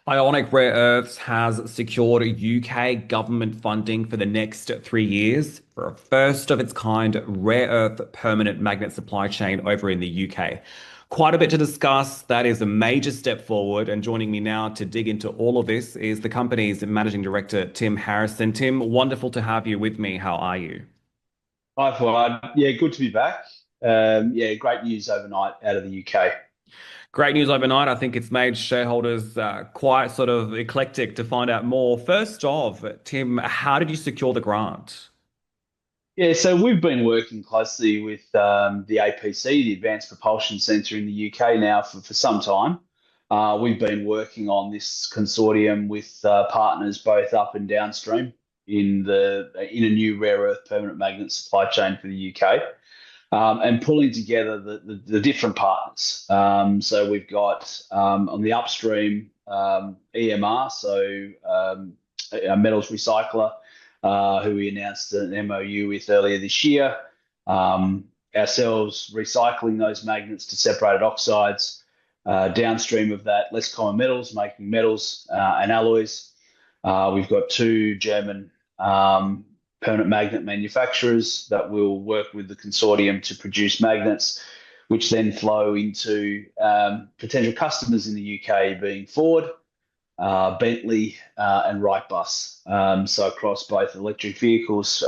Ionic Rare Earths has secured UK government funding for the next 3 years for a first of its kind rare earth permanent magnet supply chain over in the UK. Quite a bit to discuss. That is a major step forward. And joining me now to dig into all of this is the company's managing director, Tim Harrison. Tim, wonderful to have you with me. How are you? Hi, Fuad. Yeah, good to be back. Yeah, great news overnight out of the UK. Great news overnight. I think it's made shareholders quite sort of eclectic to find out more. First off, Tim, how did you secure the grant? Yeah, so we've been working closely with the APC, the Advanced Propulsion Centre in the UK now for some time. We've been working on this consortium with partners both up and downstream in a new rare earth permanent magnet supply chain for the UK. And pulling together the different partners. So we've got on the upstream EMR, so a metals recycler, who we announced an MOU with earlier this year. Ourselves recycling those magnets to separated oxides. Downstream of that, less common metals, making metals and alloys. We've got two German permanent magnet manufacturers that will work with the consortium to produce magnets, which then flow into potential customers in the UK, being Ford, Bentley, and Wrightbus. So across both electric vehicles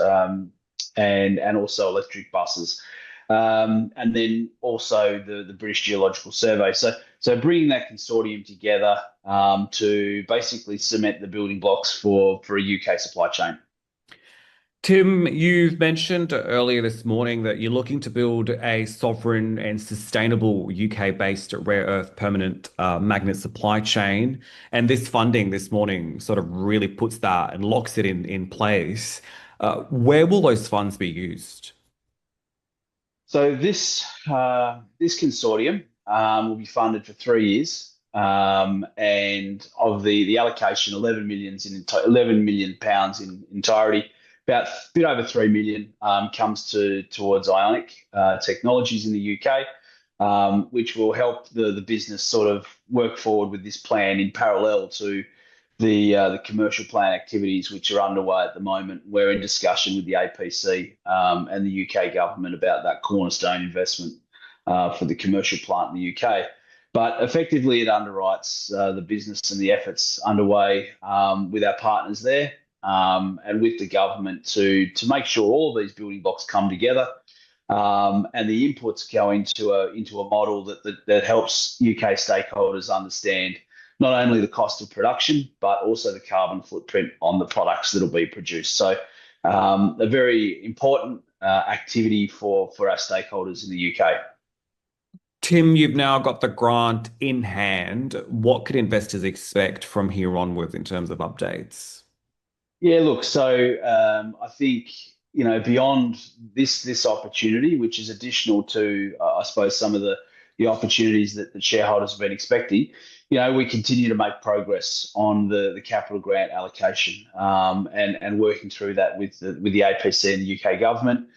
and also electric buses. And then also the British Geological Survey. So bringing that consortium together to basically cement the building blocks for a UK supply chain. Tim, you've mentioned earlier this morning that you're looking to build a sovereign and sustainable UK-based rare earth permanent magnet supply chain. And this funding this morning sort of really puts that and locks it in place. Where will those funds be used? So this consortium will be funded for 3 years, and of the allocation, 11 million pounds in entirety. About a bit over 3 million comes towards Ionic Technologies in the UK, which will help the business sort of work forward with this plan in parallel to the commercial plan activities which are underway at the moment. We're in discussion with the APC and the UK government about that cornerstone investment for the commercial plant in the UK. But effectively, it underwrites the business and the efforts underway with our partners there, and with the government to make sure all of these building blocks come together, and the inputs go into a model that helps UK stakeholders understand not only the cost of production but also the carbon footprint on the products that will be produced. So a very important activity for our stakeholders in the UK. Tim, you've now got the grant in hand. What could investors expect from here onwards in terms of updates? Yeah, look, so I think, beyond this opportunity, which is additional to, I suppose, some of the opportunities that the shareholders have been expecting, we continue to make progress on the capital grant allocation, and working through that with the APC and the UK government.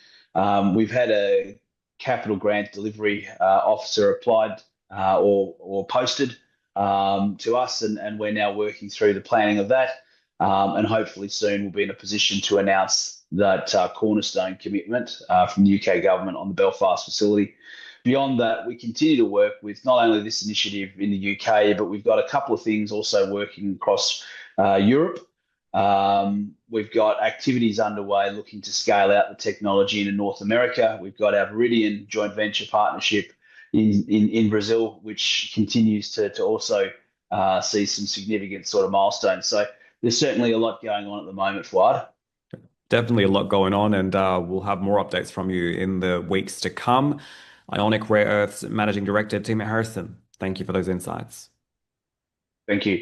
We've had a capital grant delivery officer applied or posted to us, and we're now working through the planning of that. And hopefully soon we'll be in a position to announce that cornerstone commitment from the UK government on the Belfast facility. Beyond that, we continue to work with not only this initiative in the UK, but we've got a couple of things also working across Europe. We've got activities underway looking to scale out the technology into North America. We've got our Viridian joint venture partnership in Brazil, which continues to also see some significant sort of milestones. So there's certainly a lot going on at the moment, Fuad. Definitely a lot going on, and we'll have more updates from you in the weeks to come. Ionic Rare Earths Managing Director, Tim Harrison, thank you for those insights. Thank you.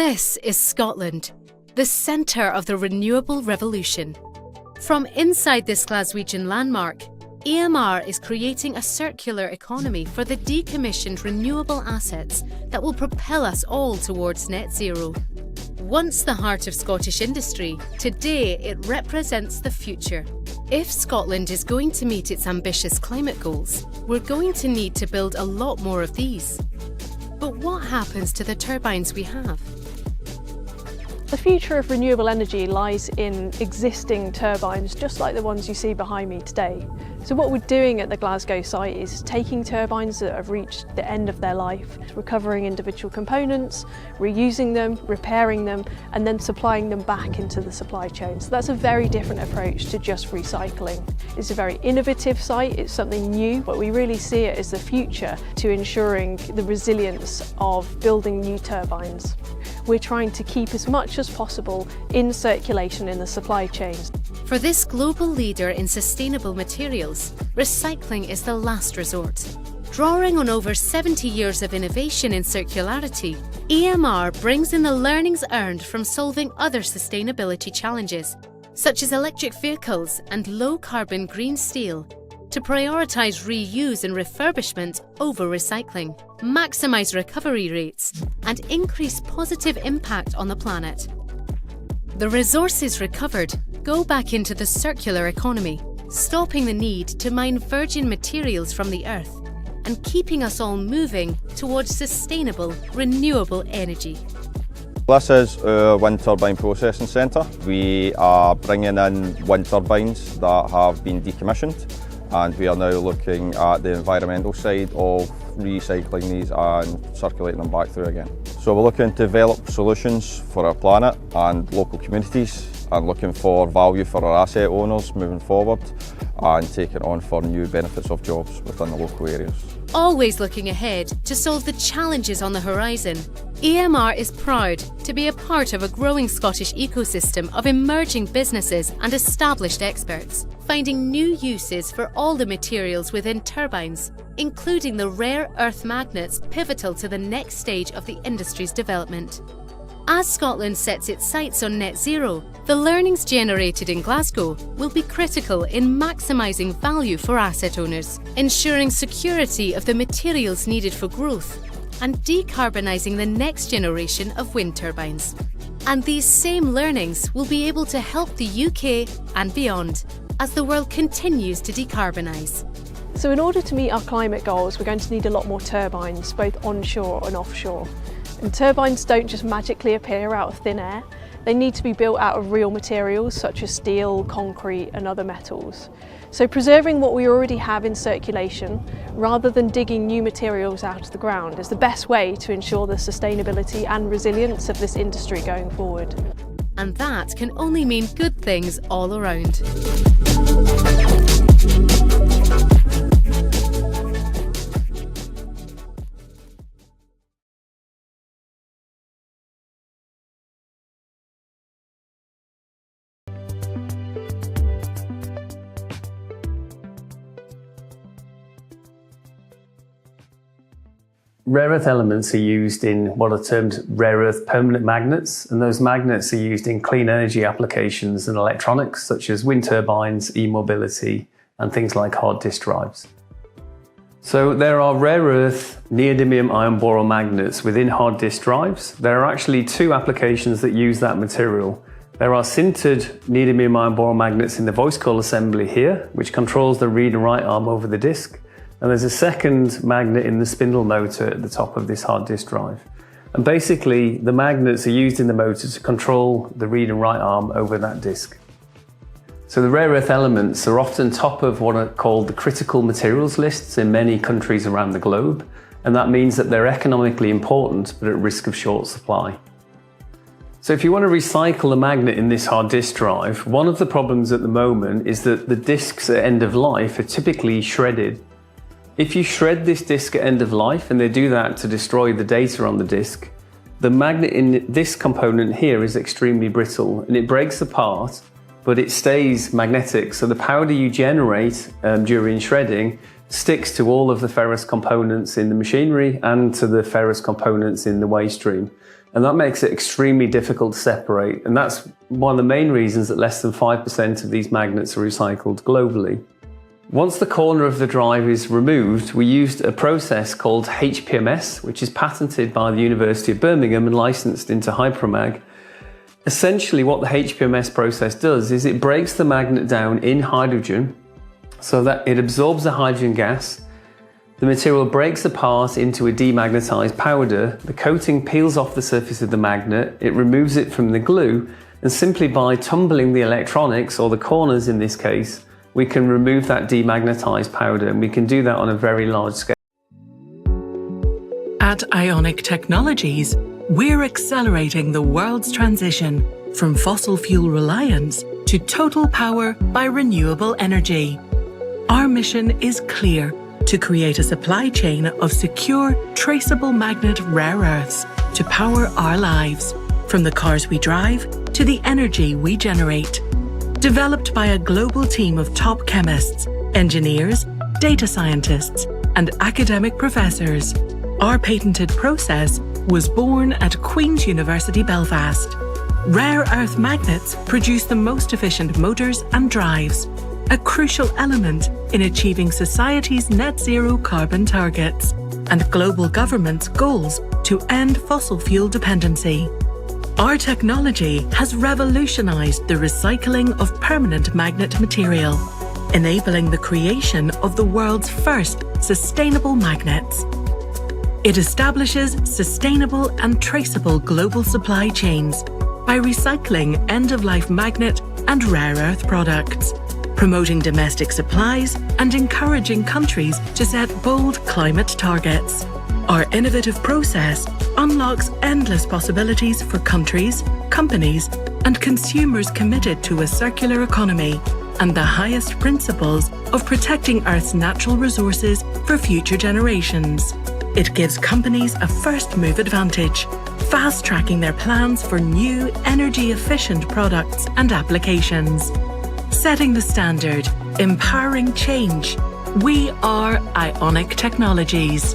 This is Scotland, the centre of the renewable revolution. From inside this Glaswegian landmark, EMR is creating a circular economy for the decommissioned renewable assets that will propel us all towards net zero. Once the heart of Scottish industry, today it represents the future. If Scotland is going to meet its ambitious climate goals, we're going to need to build a lot more of these. But what happens to the turbines we have? The future of renewable energy lies in existing turbines, just like the ones you see behind me today. So what we're doing at the Glasgow site is taking turbines that have reached the end of their life, recovering individual components, reusing them, repairing them, and then supplying them back into the supply chain. So that's a very different approach to just recycling. It's a very innovative site, it's something new, but we really see it as the future to ensuring the resilience of building new turbines. We're trying to keep as much as possible in circulation in the supply chains. For this global leader in sustainable materials, recycling is the last resort. Drawing on over 70 years of innovation in circularity, EMR brings in the learnings earned from solving other sustainability challenges, such as electric vehicles and low-carbon green steel, to prioritise reuse and refurbishment over recycling, maximise recovery rates, and increase positive impact on the planet. The resources recovered go back into the circular economy, stopping the need to mine virgin materials from the earth and keeping us all moving towards sustainable, renewable energy. This is our wind turbine processing centre. We are bringing in wind turbines that have been decommissioned, and we are now looking at the environmental side of recycling these and circulating them back through again. So we're looking to develop solutions for our planet and local communities, and looking for value for our asset owners moving forward, and taking on for new benefits of jobs within the local areas. Always looking ahead to solve the challenges on the horizon, EMR is proud to be a part of a growing Scottish ecosystem of emerging businesses and established experts, finding new uses for all the materials within turbines, including the rare earth magnets pivotal to the next stage of the industry's development. As Scotland sets its sights on net zero, the learnings generated in Glasgow will be critical in maximising value for asset owners, ensuring security of the materials needed for growth, and decarbonising the next generation of wind turbines. And these same learnings will be able to help the UK and beyond as the world continues to decarbonise. So in order to meet our climate goals, we're going to need a lot more turbines, both onshore and offshore. And turbines don't just magically appear out of thin air. They need to be built out of real materials such as steel, concrete and other metals. So preserving what we already have in circulation, rather than digging new materials out of the ground, is the best way to ensure the sustainability and resilience of this industry going forward. And that can only mean good things all around. Rare earth elements are used in what are termed rare earth permanent magnets, and those magnets are used in clean energy applications and electronics such as wind turbines, e-mobility and things like hard disk drives. So there are rare earth neodymium ion boron magnets within hard disk drives. There are actually two applications that use that material. There are sintered neodymium ion boron magnets in the voice coil assembly here, which controls the read and write arm over the disk. And there's a second magnet in the spindle motor at the top of this hard disk drive. And basically, the magnets are used in the motor to control the read and write arm over that disk. So the rare earth elements are often top of what are called the critical materials lists in many countries around the globe. And that means that they're economically important, but at risk of short supply. So if you want to recycle a magnet in this hard disk drive, one of the problems at the moment is that the disks at end of life are typically shredded. If you shred this disk at end of life, and they do that to destroy the data on the disk, the magnet in this component here is extremely brittle and it breaks apart, but it stays magnetic. So the powder you generate during shredding sticks to all of the ferrous components in the machinery and to the ferrous components in the waste stream. And that makes it extremely difficult to separate. And that's one of the main reasons that less than 5% of these magnets are recycled globally. Once the corner of the drive is removed, we used a process called HPMS, which is patented by the University of Birmingham and licensed into Hypermag. Essentially, what the HPMS process does is it breaks the magnet down in hydrogen so that it absorbs the hydrogen gas. The material breaks apart into a demagnetized powder. The coating peels off the surface of the magnet. It removes it from the glue, and simply by tumbling the electronics, or the corners in this case, we can remove that demagnetized powder, and we can do that on a very large scale. At Ionic Technologies, we're accelerating the world's transition from fossil fuel reliance to total power by renewable energy. Our mission is clear: to create a supply chain of secure, traceable magnet rare earths to power our lives, from the cars we drive to the energy we generate. Developed by a global team of top chemists, engineers, data scientists, and academic professors, our patented process was born at Queen's University Belfast. Rare earth magnets produce the most efficient motors and drives, a crucial element in achieving society's net zero carbon targets and global governments' goals to end fossil fuel dependency. Our technology has revolutionized the recycling of permanent magnet material, enabling the creation of the world's first sustainable magnets. It establishes sustainable and traceable global supply chains by recycling end-of-life magnet and rare earth products, promoting domestic supplies and encouraging countries to set bold climate targets. Our innovative process unlocks endless possibilities for countries, companies, and consumers committed to a circular economy and the highest principles of protecting Earth's natural resources for future generations. It gives companies a first-move advantage, fast-tracking their plans for new, energy-efficient products and applications. Setting the standard, empowering change. We are Ionic Technologies.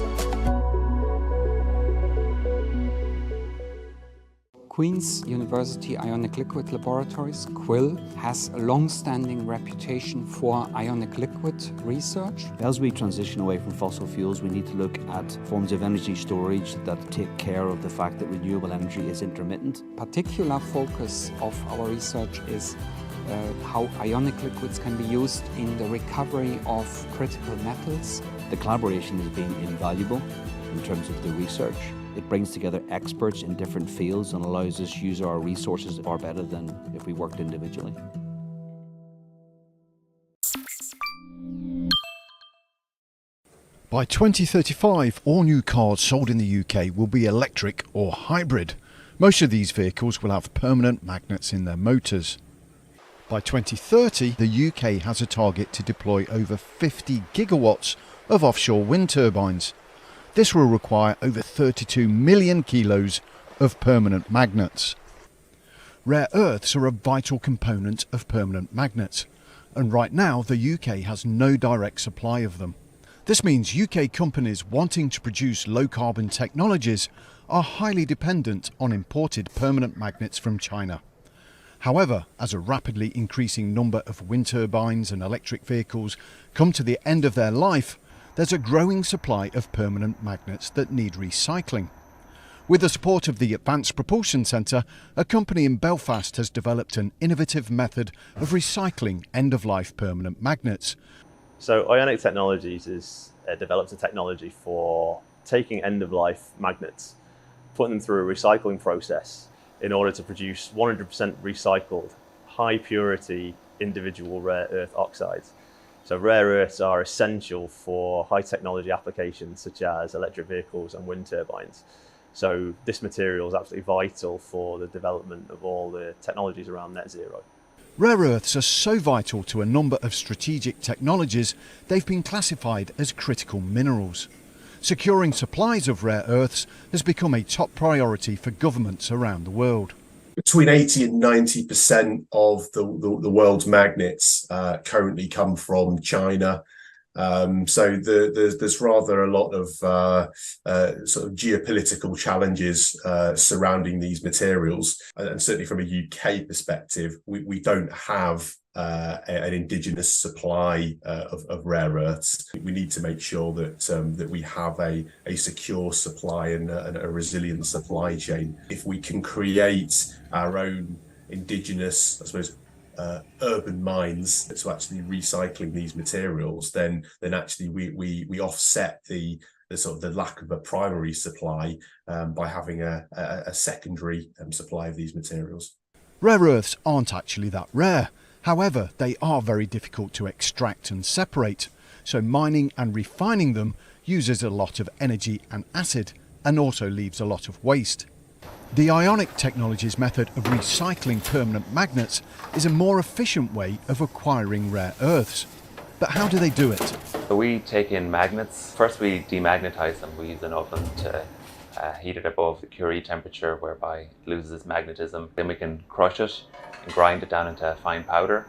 Queen's University Ionic Liquid Laboratories, QUIL, has a long-standing reputation for ionic liquid research. As we transition away from fossil fuels, we need to look at forms of energy storage that take care of the fact that renewable energy is intermittent. Particular focus of our research is how ionic liquids can be used in the recovery of critical metals. The collaboration has been invaluable in terms of the research. It brings together experts in different fields and allows us to use our resources far better than if we worked individually. By 2035, all new cars sold in the UK will be electric or hybrid. Most of these vehicles will have permanent magnets in their motors. By 2030, the UK has a target to deploy over 50 gigawatts of offshore wind turbines. This will require over 32 million kilos of permanent magnets. Rare earths are a vital component of permanent magnets, and right now the UK has no direct supply of them. This means UK companies wanting to produce low-carbon technologies are highly dependent on imported permanent magnets from China. However, as a rapidly increasing number of wind turbines and electric vehicles come to the end of their life, there's a growing supply of permanent magnets that need recycling. With the support of the Advanced Propulsion Centre, a company in Belfast has developed an innovative method of recycling end-of-life permanent magnets. So Ionic Technologies has developed a technology for taking end-of-life magnets, putting them through a recycling process in order to produce 100% recycled, high-purity individual rare earth oxides. So rare earths are essential for high technology applications such as electric vehicles and wind turbines. So this material is absolutely vital for the development of all the technologies around net zero. Rare earths are so vital to a number of strategic technologies, they've been classified as critical minerals. Securing supplies of rare earths has become a top priority for governments around the world. Between 80 and 90% of the world's magnets currently come from China, So there's rather a lot of sort of geopolitical challenges surrounding these materials, and certainly from a UK perspective, we don't have an indigenous supply of rare earths. We need to make sure that that we have a secure supply and a resilient supply chain. If we can create our own indigenous, I suppose, urban mines to actually recycling these materials, then actually we offset the sort of the lack of a primary supply by having a secondary supply of these materials. Rare earths aren't actually that rare. However, they are very difficult to extract and separate, so mining and refining them uses a lot of energy and acid, and also leaves a lot of waste. The Ionic Technologies method of recycling permanent magnets is a more efficient way of acquiring rare earths. But how do they do it? So we take in magnets. First we demagnetize them. We use an oven to heat it above the Curie temperature, whereby it loses its magnetism. Then we can crush it and grind it down into a fine powder.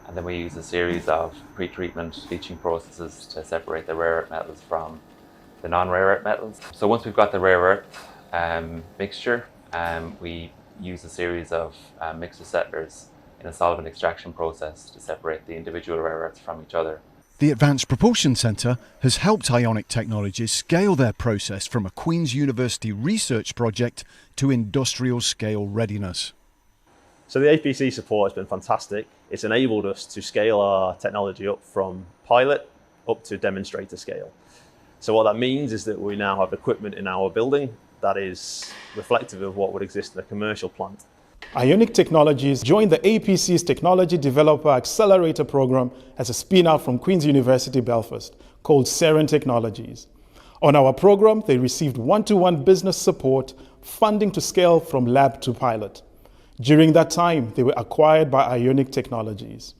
And then we use a series of pre-treatment leaching processes to separate the rare earth metals from the non-rare earth metals. So once we've got the rare earth mixture, we use a series of mixer settlers in a solvent extraction process to separate the individual rare earths from each other. The Advanced Propulsion Centre has helped Ionic Technologies scale their process from a Queen's University research project to industrial scale readiness. So the APC support has been fantastic. It's enabled us to scale our technology up from pilot up to demonstrator scale. So what that means is that we now have equipment in our building that is reflective of what would exist in a commercial plant. Ionic Technologies joined the APC's Technology Developer Accelerator program as a spin-out from Queen's University Belfast called CERN Technologies. On our program, they received one-to-one business support, funding to scale from lab to pilot. During that time, they were acquired by Ionic Technologies.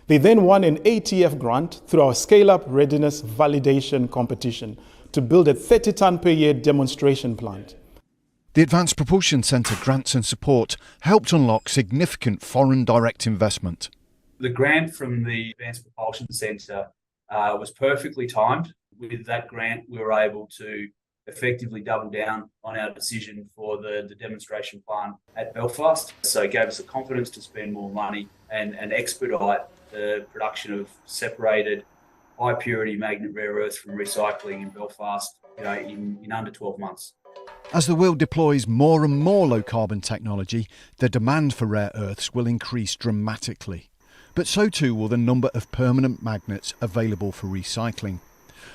They then won an ATF grant through our Scale-Up Readiness Validation competition to build a 30-ton per year demonstration plant. The Advanced Propulsion Centre grants and support helped unlock significant foreign direct investment. The grant from the Advanced Propulsion Centre was perfectly timed. With that grant, we were able to effectively double down on our decision for the demonstration plant at Belfast. So it gave us the confidence to spend more money and expedite the production of separated high purity magnet rare earths from recycling in Belfast, in under 12 months. As the world deploys more and more low carbon technology, the demand for rare earths will increase dramatically. But so too will the number of permanent magnets available for recycling.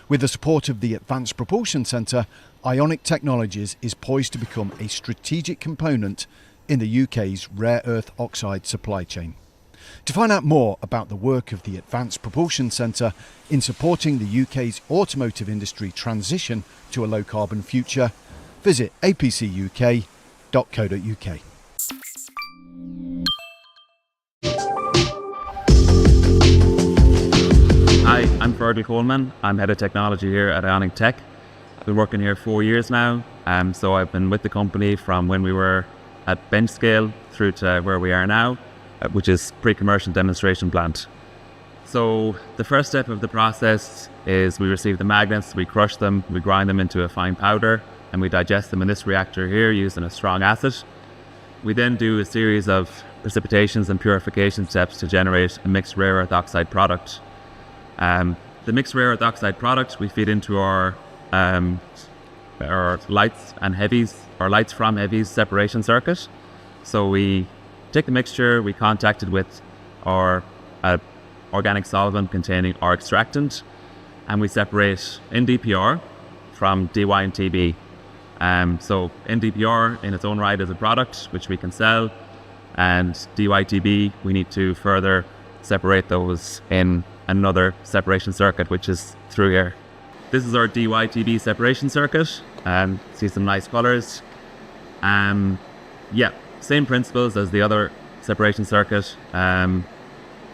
With the support of the Advanced Propulsion Centre, Ionic Technologies is poised to become a strategic component in the UK's rare earth oxide supply chain. To find out more about the work of the Advanced Propulsion Centre in supporting the UK's automotive industry transition to a low carbon future, visit apcuk.co.uk. Hi, I'm Fergal Coleman. I'm Head of Technology here at Ionic Tech. I've been working here 4 years now, so I've been with the company from when we were at bench scale through to where we are now, which is pre-commercial demonstration plant. So the first step of the process is we receive the magnets, we crush them, we grind them into a fine powder, and we digest them in this reactor here using a strong acid. We then do a series of precipitations and purification steps to generate a mixed rare earth oxide product. The mixed rare earth oxide product we feed into our lights and heavies, our lights from heavies separation circuit. So we take the mixture, we contact it with our organic solvent containing our extractant, and we separate NdPr from Dy and Tb. So NdPr in its own right is a product which we can sell, and DyTb we need to further separate those in another separation circuit, which is through here. This is our DyTb separation circuit, and see some nice colors. Yeah, same principles as the other separation circuit,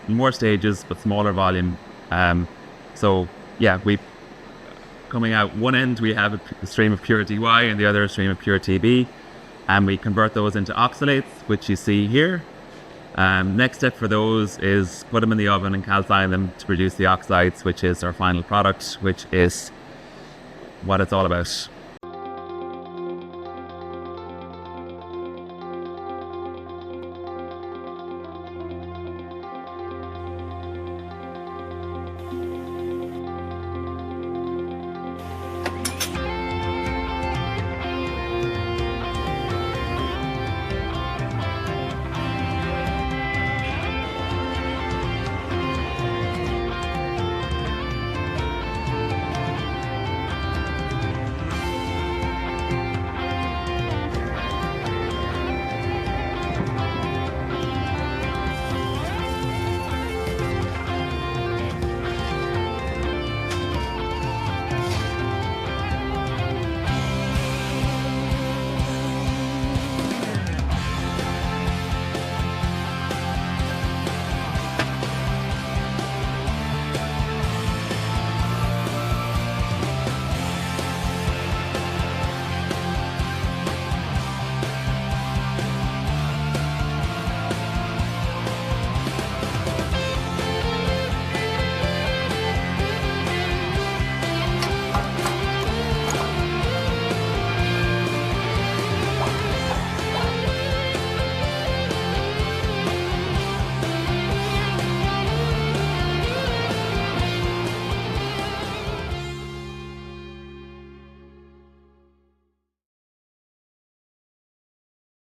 more stages but smaller volume. So yeah, coming out one end we have a stream of pure Dy and the other a stream of pure Tb, and we convert those into oxalates, which you see here. Next step for those is put them in the oven and calcine them to produce the oxides, which is our final product, which is what it's all about.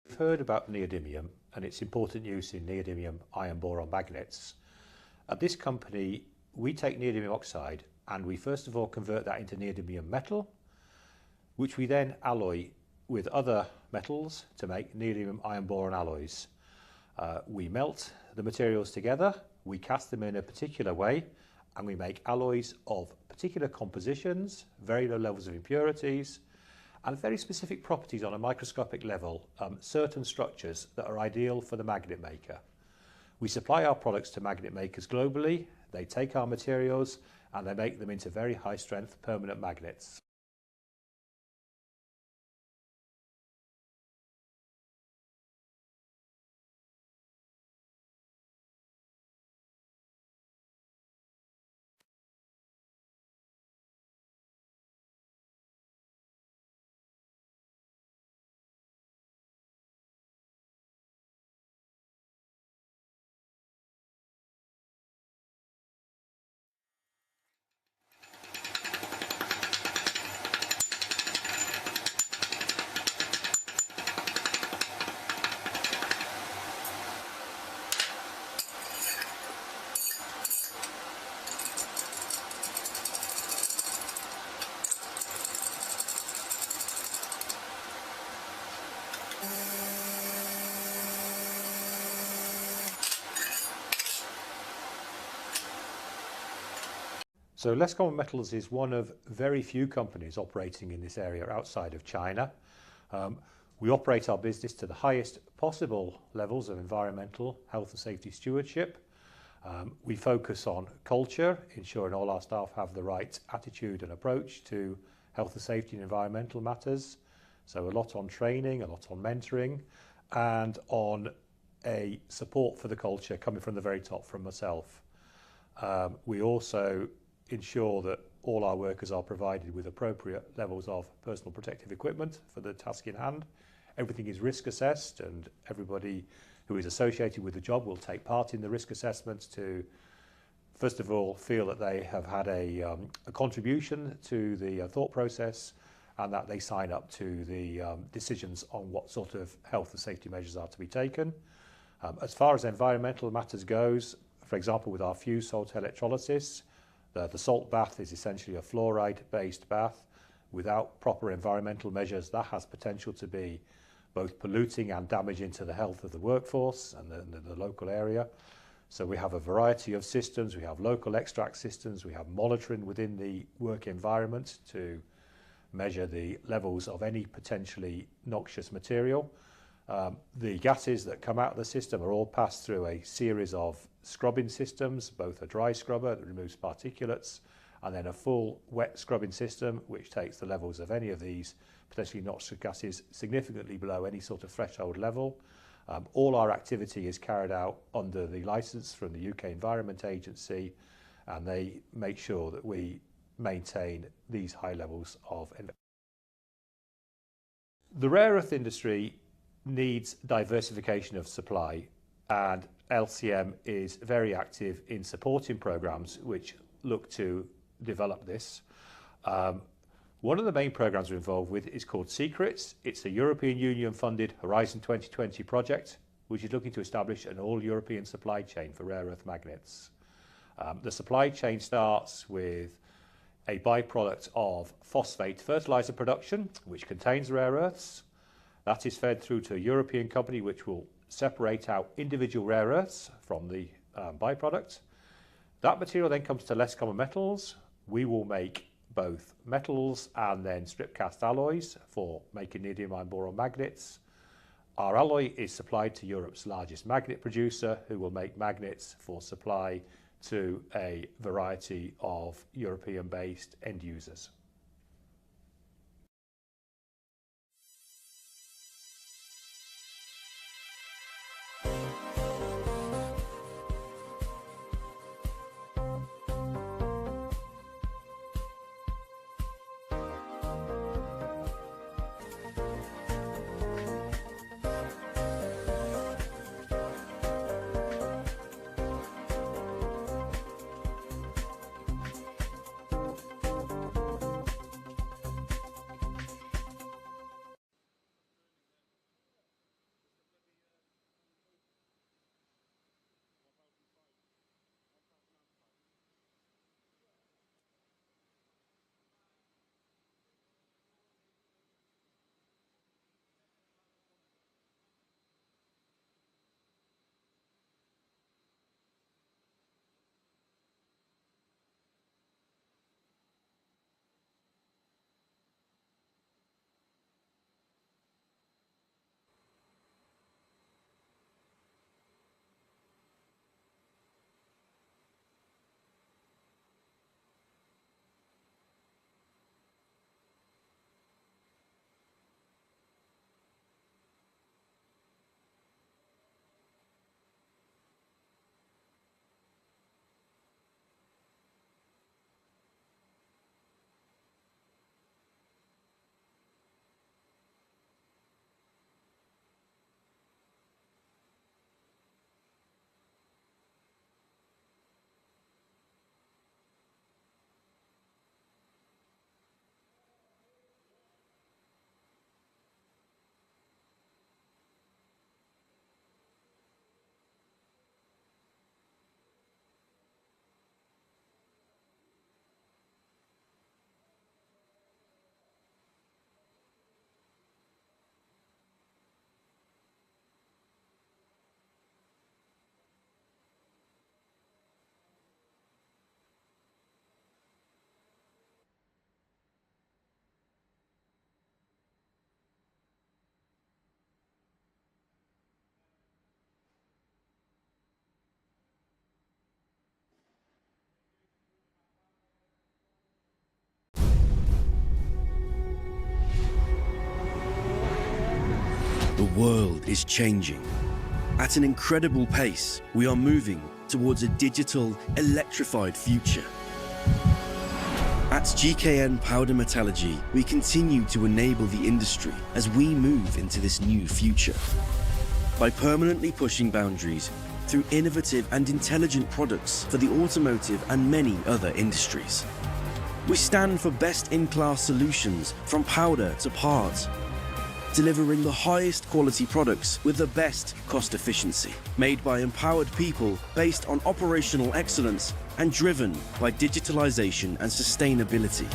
We've heard about neodymium and its important use in neodymium iron boron magnets. At this company, we take neodymium oxide and we first of all convert that into neodymium metal, which we then alloy with other metals to make neodymium iron boron alloys. We melt the materials together, we cast them in a particular way, and we make alloys of particular compositions, very low levels of impurities, and very specific properties on a microscopic level, certain structures that are ideal for the magnet maker. We supply our products to magnet makers globally, they take our materials and they make them into very high strength permanent magnets. So Less Common Metals is one of very few companies operating in this area outside of China. We operate our business to the highest possible levels of environmental, health and safety stewardship. We focus on culture, ensuring all our staff have the right attitude and approach to health and safety and environmental matters. So a lot on training, a lot on mentoring, and on a support for the culture coming from the very top from myself. We also ensure that all our workers are provided with appropriate levels of personal protective equipment for the task in hand. Everything is risk assessed and everybody who is associated with the job will take part in the risk assessments to first of all feel that they have had a contribution to the thought process and that they sign up to the decisions on what sort of health and safety measures are to be taken. As far as environmental matters goes, for example with our fused salt electrolysis, the salt bath is essentially a fluoride-based bath. Without proper environmental measures, that has potential to be both polluting and damaging to the health of the workforce and the local area. So we have a variety of systems. We have local extract systems. We have monitoring within the work environment to measure the levels of any potentially noxious material. The gases that come out of the system are all passed through a series of scrubbing systems, both a dry scrubber that removes particulates and then a full wet scrubbing system which takes the levels of any of these potentially noxious gases significantly below any sort of threshold level. All our activity is carried out under the licence from the UK Environment Agency, and they make sure that we maintain these high levels of investment. The rare earth industry needs diversification of supply, and LCM is very active in supporting programs which look to develop this. One of the main programs we're involved with is called Secrets. It's a European Union funded Horizon 2020 project, which is looking to establish an all-European supply chain for rare earth magnets. The supply chain starts with a byproduct of phosphate fertilizer production, which contains rare earths. That is fed through to a European company which will separate out individual rare earths from the byproduct. That material then comes to Less Common Metals. We will make both metals and then strip cast alloys for making neodymium boron magnets. Our alloy is supplied to Europe's largest magnet producer, who will make magnets for supply to a variety of European-based end users. The world is changing. At an incredible pace, we are moving towards a digital, electrified future. At GKN Powder Metallurgy, we continue to enable the industry as we move into this new future. By permanently pushing boundaries through innovative and intelligent products for the automotive and many other industries. We stand for best-in-class solutions from powder to parts, delivering the highest quality products with the best cost efficiency, made by empowered people based on operational excellence and driven by digitalization and sustainability.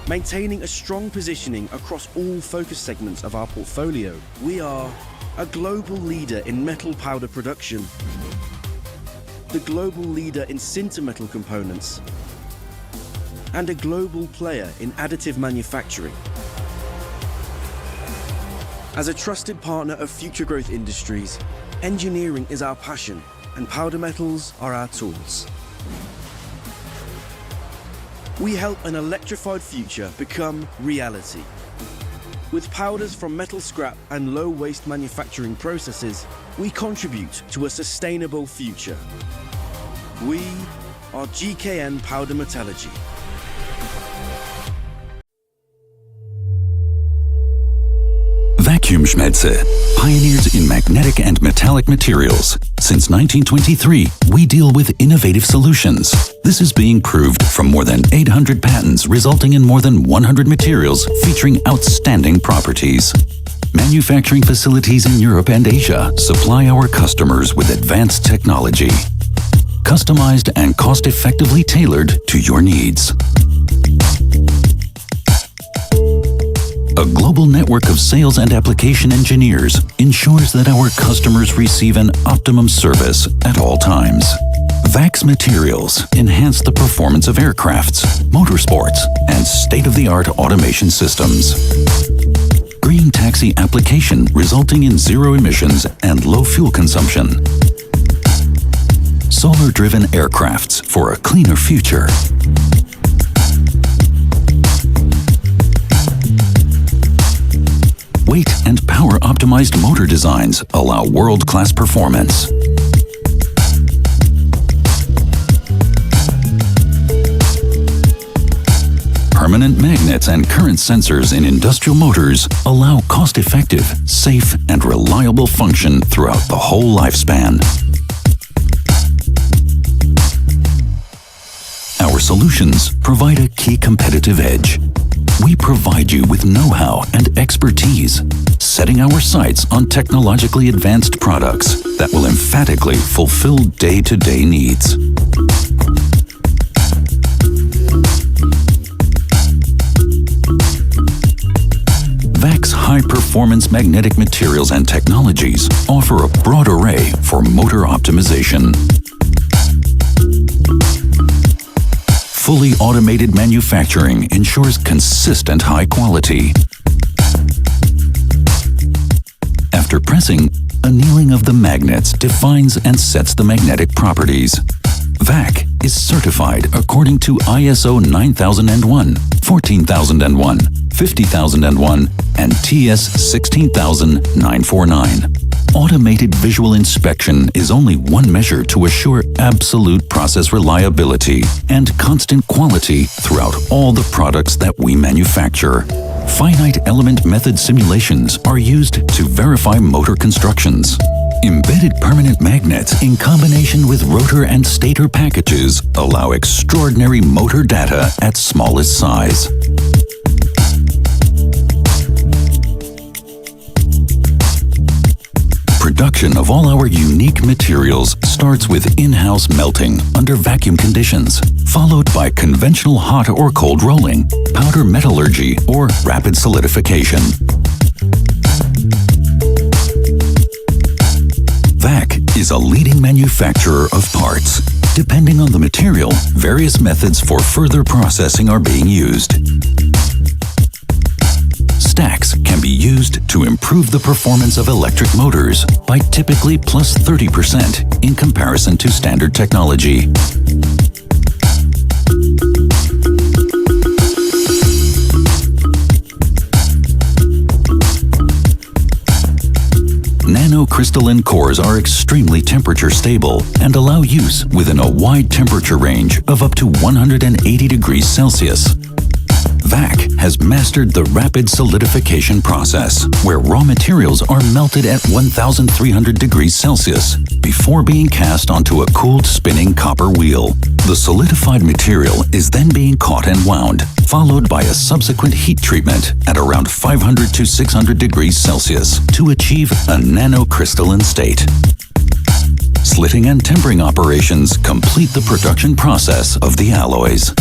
Maintaining a strong positioning across all focus segments of our portfolio, we are a global leader in metal powder production, the global leader in sinter metal components, and a global player in additive manufacturing. As a trusted partner of future growth industries, engineering is our passion and powder metals are our tools. We help an electrified future become reality. With powders from metal scrap and low waste manufacturing processes, we contribute to a sustainable future. We are GKN Powder Metallurgy. Vacuumschmelze, pioneers in magnetic and metallic materials. Since 1923, we deal with innovative solutions. This is being proved from more than 800 patents, resulting in more than 100 materials featuring outstanding properties. Manufacturing facilities in Europe and Asia supply our customers with advanced technology, customized and cost-effectively tailored to your needs. A global network of sales and application engineers ensures that our customers receive an optimum service at all times. VAX materials enhance the performance of aircrafts, motorsports, and state-of-the-art automation systems. Green taxi application resulting in zero emissions and low fuel consumption. Solar-driven aircrafts for a cleaner future. Weight and power-optimized motor designs allow world-class performance. Permanent magnets and current sensors in industrial motors allow cost-effective, safe, and reliable function throughout the whole lifespan. Our solutions provide a key competitive edge. We provide you with know-how and expertise, setting our sights on technologically advanced products that will emphatically fulfill day-to-day needs. VAX high-performance magnetic materials and technologies offer a broad array for motor optimization. Fully automated manufacturing ensures consistent high quality. After pressing, annealing of the magnets defines and sets the magnetic properties. VAC is certified according to ISO 9001, 14001, 50001, and TS 16949. Automated visual inspection is only one measure to assure absolute process reliability and constant quality throughout all the products that we manufacture. Finite element method simulations are used to verify motor constructions. Embedded permanent magnets in combination with rotor and stator packages allow extraordinary motor data at smallest size. Production of all our unique materials starts with in-house melting under vacuum conditions, followed by conventional hot or cold rolling, powder metallurgy, or rapid solidification. VAC is a leading manufacturer of parts. Depending on the material, various methods for further processing are being used. Stacks can be used to improve the performance of electric motors by typically plus 30% in comparison to standard technology. Nanocrystalline cores are extremely temperature stable and allow use within a wide temperature range of up to 180 degrees Celsius. VAC has mastered the rapid solidification process, where raw materials are melted at 1,300 degrees Celsius before being cast onto a cooled spinning copper wheel. The solidified material is then being caught and wound, followed by a subsequent heat treatment at around 500 to 600 degrees Celsius to achieve a nanocrystalline state. Slitting and tempering operations complete the production process of the alloys.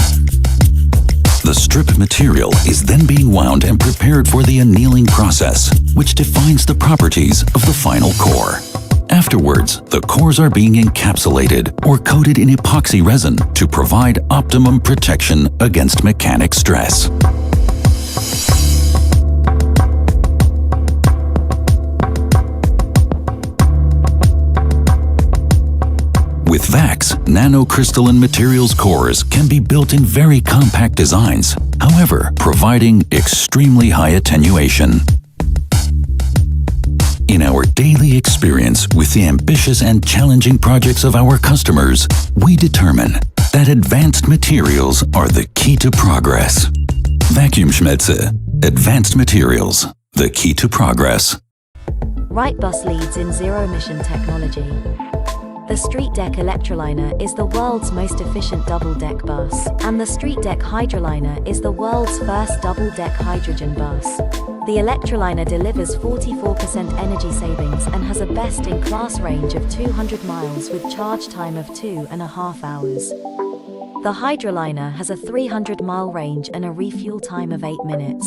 The strip material is then being wound and prepared for the annealing process, which defines the properties of the final core. Afterwards, the cores are being encapsulated or coated in epoxy resin to provide optimum protection against mechanic stress. With VACs, nanocrystalline materials cores can be built in very compact designs however, providing extremely high attenuation. In our daily experience with the ambitious and challenging projects of our customers, we determine that advanced materials are the key to progress. Vacuumschmelze. Advanced materials, the key to progress. Wrightbus leads in zero-emission technology. The Street Deck Electroliner is the world's most efficient double-deck bus, and the Street Deck Hydroliner is the world's first double-deck hydrogen bus. The Electroliner delivers 44% energy savings and has a best-in-class range of 200 miles with charge time of 2.5 hours. The Hydroliner has a 300-mile range and a refuel time of 8 minutes.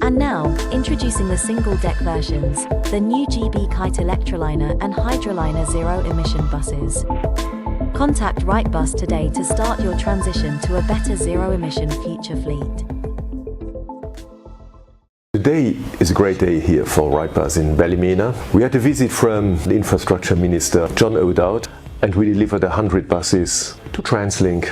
And now, introducing the single-deck versions, the new GB Kite Electroliner and Hydroliner zero-emission buses. Contact Wrightbus today to start your transition to a better zero-emission future fleet. Today is a great day here for Wrightbus in Ballymena. We had a visit from the Infrastructure Minister John O'Dowd, and we delivered 100 buses to TransLink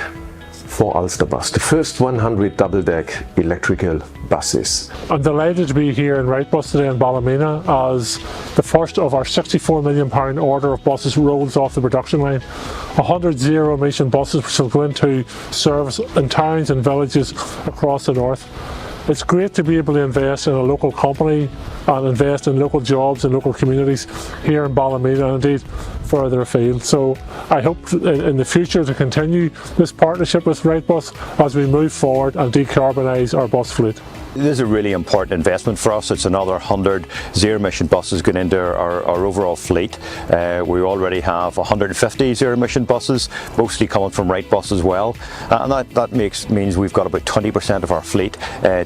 for Ulsterbus, the first 100 double-deck electrical buses. I'm delighted to be here in Wrightbus today in Ballymena as the first of our £64 million order of buses rolls off the production line. 100 zero-emission buses which will go into service in towns and villages across the north. It's great to be able to invest in a local company and invest in local jobs and local communities here in Ballymena and indeed further afield. So I hope in the future to continue this partnership with Wrightbus as we move forward and decarbonise our bus fleet. This is a really important investment for us. It's another 100 zero-emission buses going into our overall fleet. We already have 150 zero-emission buses, mostly coming from Wrightbus as well. And that means we've got about 20% of our fleet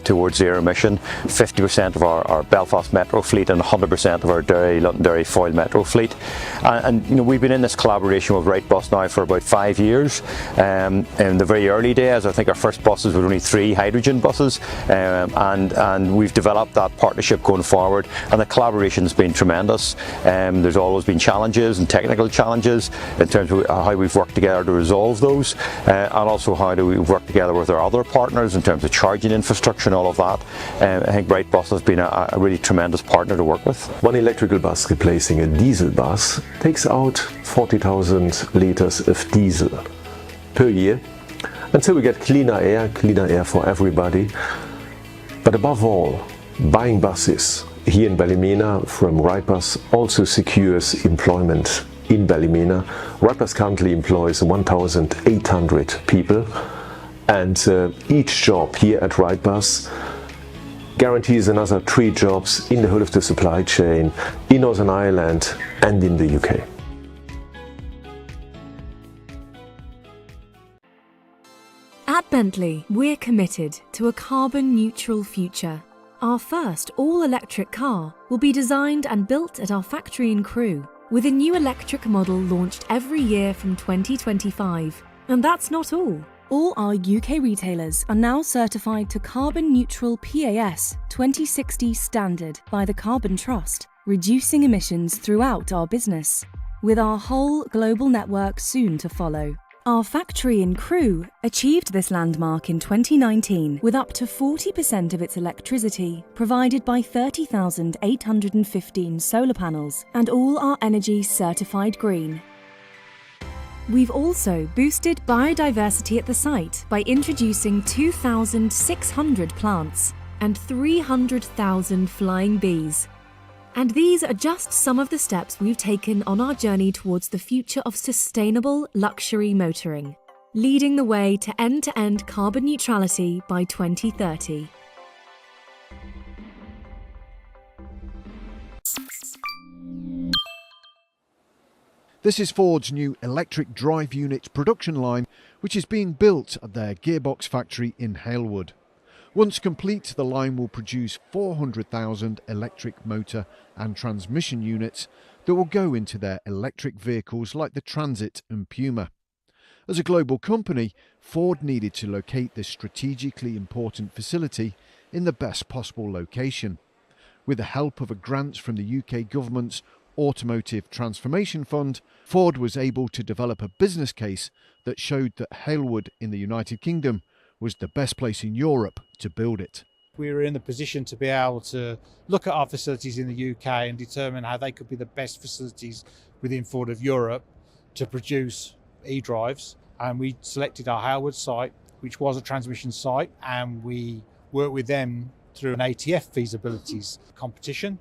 towards zero-emission, 50% of our Belfast Metro fleet and 100% of our Londonderry Foyle Metro fleet. And you know, we've been in this collaboration with Wrightbus now for about 5 years. In the very early days, I think our first buses were only 3 hydrogen buses. And we've developed that partnership going forward, and the collaboration's been tremendous. There's always been challenges and technical challenges in terms of how we've worked together to resolve those, and also how do we work together with our other partners in terms of charging infrastructure and all of that. I think Wrightbus has been a really tremendous partner to work with. One electrical bus replacing a diesel bus takes out 40,000 litres of diesel per year, and so we get cleaner air for everybody. But above all, buying buses here in Ballymena from Wrightbus also secures employment in Ballymena. Wrightbus currently employs 1,800 people, and each job here at Wrightbus guarantees another 3 jobs in the whole of the supply chain in Northern Ireland and in the UK. At Bentley, we're committed to a carbon-neutral future. Our first all-electric car will be designed and built at our factory in Crewe, with a new electric model launched every year from 2025. And that's not all. All our UK retailers are now certified to carbon-neutral PAS 2060 standard by the Carbon Trust, reducing emissions throughout our business, with our whole global network soon to follow. Our factory in Crewe achieved this landmark in 2019 with up to 40% of its electricity provided by 30,815 solar panels and all our energy certified green. We've also boosted biodiversity at the site by introducing 2,600 plants and 300,000 flying bees. And these are just some of the steps we've taken on our journey towards the future of sustainable luxury motoring, leading the way to end-to-end carbon neutrality by 2030. This is Ford's new electric drive unit production line, which is being built at their gearbox factory in Halewood. Once complete, the line will produce 400,000 electric motor and transmission units that will go into their electric vehicles like the Transit and Puma. As a global company, Ford needed to locate this strategically important facility in the best possible location. With the help of a grant from the UK government's Automotive Transformation Fund, Ford was able to develop a business case that showed that Halewood in the United Kingdom was the best place in Europe to build it. We were in the position to be able to look at our facilities in the UK and determine how they could be the best facilities within Ford of Europe to produce e-drives. And we selected our Halewood site, which was a transmission site, and we worked with them through an ATF feasibilities competition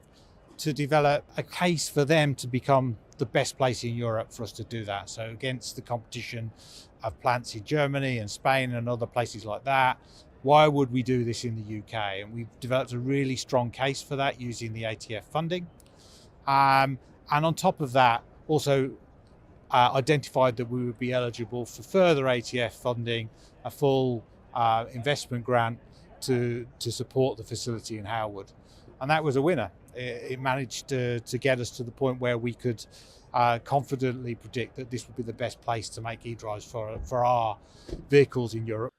to develop a case for them to become the best place in Europe for us to do that. So against the competition of plants in Germany and Spain and other places like that, why would we do this in the UK? And we've developed a really strong case for that using the ATF funding. And on top of that, also identified that we would be eligible for further ATF funding, a full investment grant to support the facility in Halewood. And that was a winner. It managed to get us to the point where we could confidently predict that this would be the best place to make e-drives for our vehicles in Europe.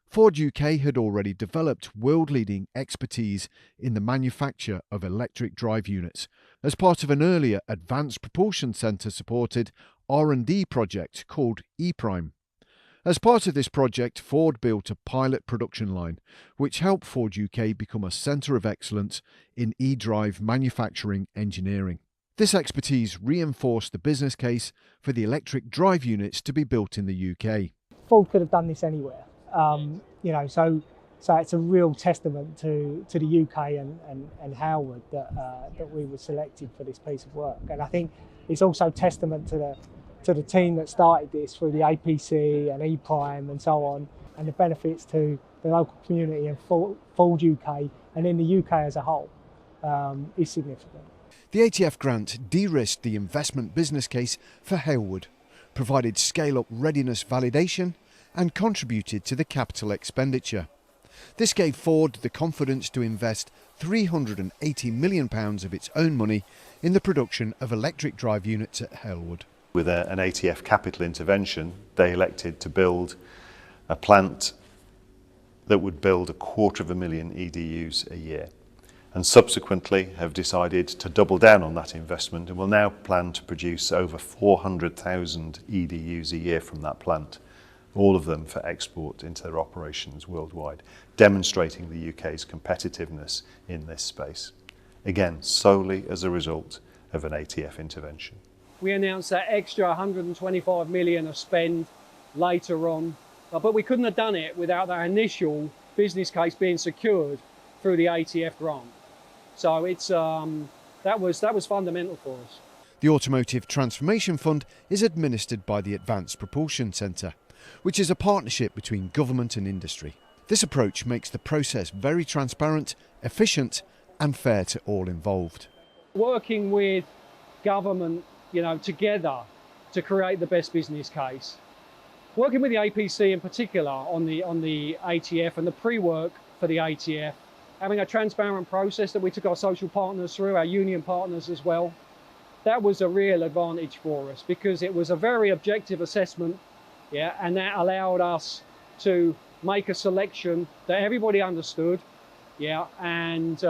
Ford UK had already developed world-leading expertise in the manufacture of electric drive units as part of an earlier Advanced Propulsion Centre supported R&D project called ePrime. As part of this project, Ford built a pilot production line, which helped Ford UK become a centre of excellence in e-drive manufacturing engineering. This expertise reinforced the business case for the electric drive units to be built in the UK. Ford could have done this anywhere, so it's a real testament to the UK and Halewood that we were selected for this piece of work. And I think it's also testament to the team that started this through the APC and ePrime and so on, and the benefits to the local community and Ford UK and in the UK as a whole is significant. The ATF grant de-risked the investment business case for Halewood, provided scale-up readiness validation and contributed to the capital expenditure. This gave Ford the confidence to invest £380 million of its own money in the production of electric drive units at Halewood. With an ATF capital intervention, they elected to build a plant that would build 250,000 EDUs a year, and subsequently have decided to double down on that investment and will now plan to produce over 400,000 EDUs a year from that plant, all of them for export into their operations worldwide, demonstrating the UK's competitiveness in this space. Again, solely as a result of an ATF intervention. We announced that extra 125 million of spend later on, but we couldn't have done it without that initial business case being secured through the ATF grant. So it's that was fundamental for us. The Automotive Transformation Fund is administered by the Advanced Propulsion Centre, which is a partnership between government and industry. This approach makes the process very transparent, efficient and fair to all involved. Working with government, together to create the best business case. Working with the APC in particular on the ATF and the pre-work for the ATF, having a transparent process that we took our social partners through, our union partners as well, that was a real advantage for us because it was a very objective assessment, and that allowed us to make a selection that everybody understood, and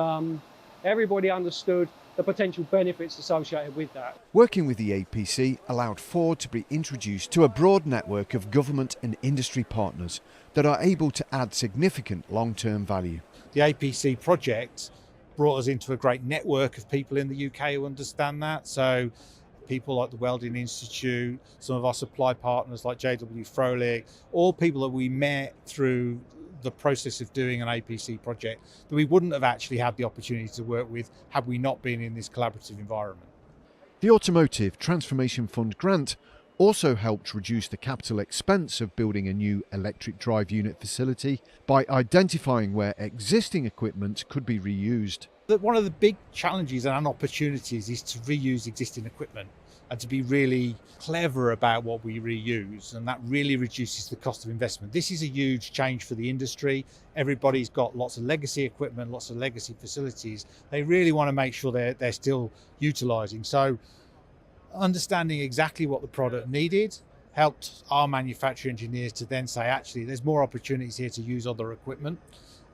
everybody understood the potential benefits associated with that. Working with the APC allowed Ford to be introduced to a broad network of government and industry partners that are able to add significant long-term value. The APC project brought us into a great network of people in the UK who understand that. So people like the Welding Institute, some of our supply partners like JW Froelich, all people that we met through the process of doing an APC project that we wouldn't have actually had the opportunity to work with had we not been in this collaborative environment. The Automotive Transformation Fund grant also helped reduce the capital expense of building a new electric drive unit facility by identifying where existing equipment could be reused. One of the big challenges and opportunities is to reuse existing equipment and to be really clever about what we reuse, and that really reduces the cost of investment. This is a huge change for the industry. Everybody's got lots of legacy equipment, lots of legacy facilities. They really want to make sure they're still utilising. So understanding exactly what the product needed helped our manufacturing engineers to then say, actually, there's more opportunities here to use other equipment.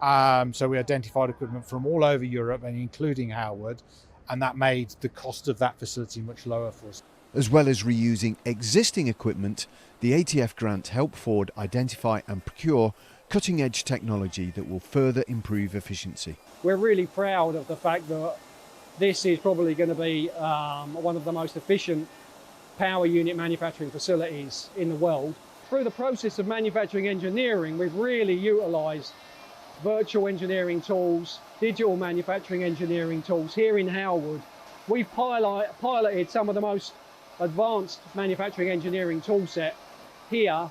So we identified equipment from all over Europe and including Halewood, and that made the cost of that facility much lower for us. As well as reusing existing equipment, the ATF grant helped Ford identify and procure cutting-edge technology that will further improve efficiency. We're really proud of the fact that this is probably going to be one of the most efficient power unit manufacturing facilities in the world. Through the process of manufacturing engineering, we've really utilised virtual engineering tools, digital manufacturing engineering tools here in Howard. We've piloted some of the most advanced manufacturing engineering tool set here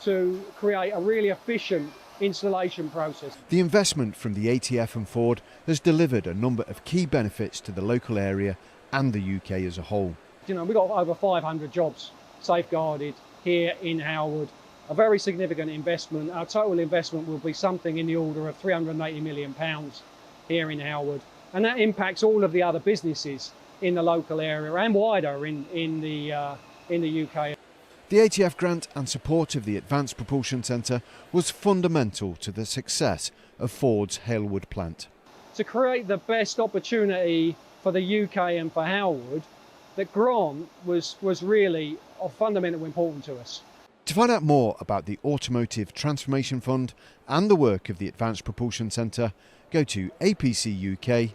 to create a really efficient installation process. The investment from the ATF and Ford has delivered a number of key benefits to the local area and the UK as a whole. You know, we've got over 500 jobs safeguarded here in Howard, a very significant investment. Our total investment will be something in the order of £380 million here in Howard, and that impacts all of the other businesses in the local area and wider in the UK. The ATF grant and support of the Advanced Propulsion Centre was fundamental to the success of Ford's Halewood plant. To create the best opportunity for the UK and for Howard, that grant was really of fundamental importance to us. To find out more about the Automotive Transformation Fund and the work of the Advanced Propulsion Centre, go to apcuk.co.uk.